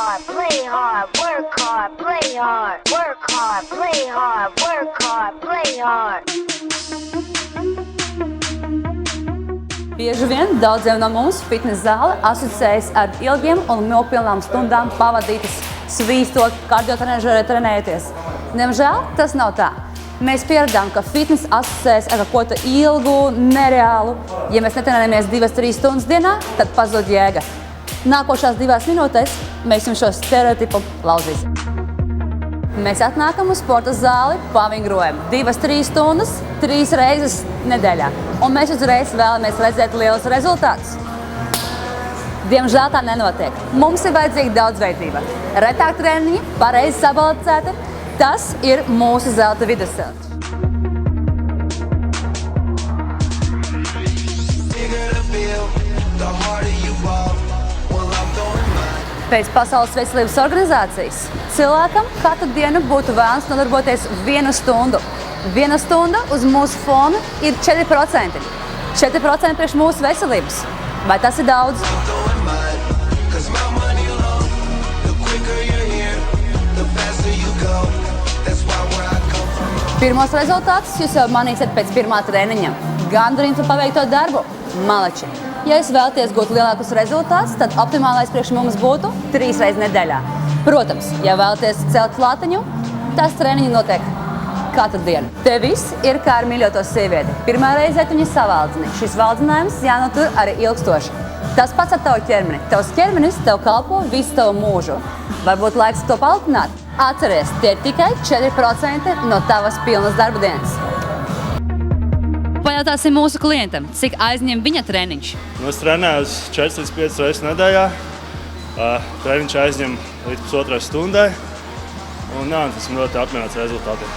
hard, play hard, work hard, play hard, work hard, play hard, work hard, play hard. Bieži vien daudziem no mums fitnesa zāle asociējas ar ilgiem un miltpilnām stundām pavadītas svīstot, kardiotrenažierē trenējoties. Diemžēl tas nav tā. Mēs pieredzām, ka fitness asociējas ar ko ilgu, nereālu. Ja mēs netrenējamies 2-3 stundas dienā, tad pazūd jēga. Nākošās 2 minūtēs mēs jums šo stereotipu lauzīsim. Mēs atnākam uz sporta zāli, pavingrojam 2-3 stundas, 3 reizes nedēļā. Un mēs uzreiz vēlamies redzēt lielus rezultātus. Diemžēl tā nenotiek. Mums ir vajadzīga daudzveidība. Retāk treniņi, pareizi sabalansēti. Tas ir mūsu zelta vidusceļš. Pēc Pasaules veselības organizācijas cilvēkam katru dienu būtu vēlams nodarboties 1 stundu. 1 stunda uz mūsu fona ir 4%. 4% priekš mūsu veselības. Vai tas ir daudz? Pirmos rezultātus jūs jau manīsiet pēc pirmā treniņa. Gandarījums par paveikto darbu – maleči. Ja jūs vēlaties gūt lielākus rezultātus, tad optimālais priekš mums būtu 3 reizes nedēļā. Protams, ja vēlaties celt plātiņu, tās treniņi notiek katru dienu. Te viss ir kā ar mīļoto sievieti. Pirmā reizē tu viņu savaldzini. Šis valdzinājums jānotur arī ilgstoši. Tas pats ar tavu ķermeni. Tavs ķermenis tev kalpo visu tavu mūžu. Varbūt laiks to palielināt? Atceries, tie ir tikai 4% no tavas pilnas darba dienas. Pajautāsim mūsu klientam, cik aizņem viņa treniņš. Es trenēju 4-5 reizes nedēļā. Treniņš aizņem līdz pusotrai stundai. Un esmu ļoti apmierināts rezultātiem.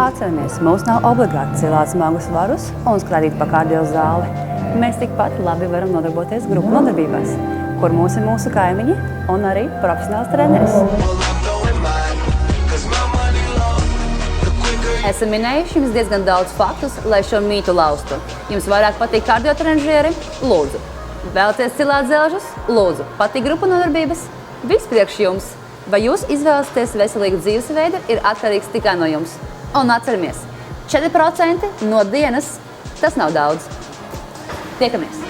Atceramies, mums nav obligāti cilāt smagus svarus un skrādīt pa kardio zāli. Mēs tikpat labi varam nodarboties grupu nodarbībās, kur mums ir mūsu kaimiņi un arī profesionāls treneris. Esam minējuši jums diezgan daudz faktus, lai šo mītu laustu. Jums vairāk patīk kardiotrenažieri? Lūdzu. Vēlaties cilāt zelžus? Lūdzu. Patīk grupu nodarbības? Viss priekš jums. Vai jūs izvēlaties veselīgu dzīvesveidu ir atkarīgs tikai no jums. Un atceramies, 4% no dienas tas nav daudz. Tiekamies!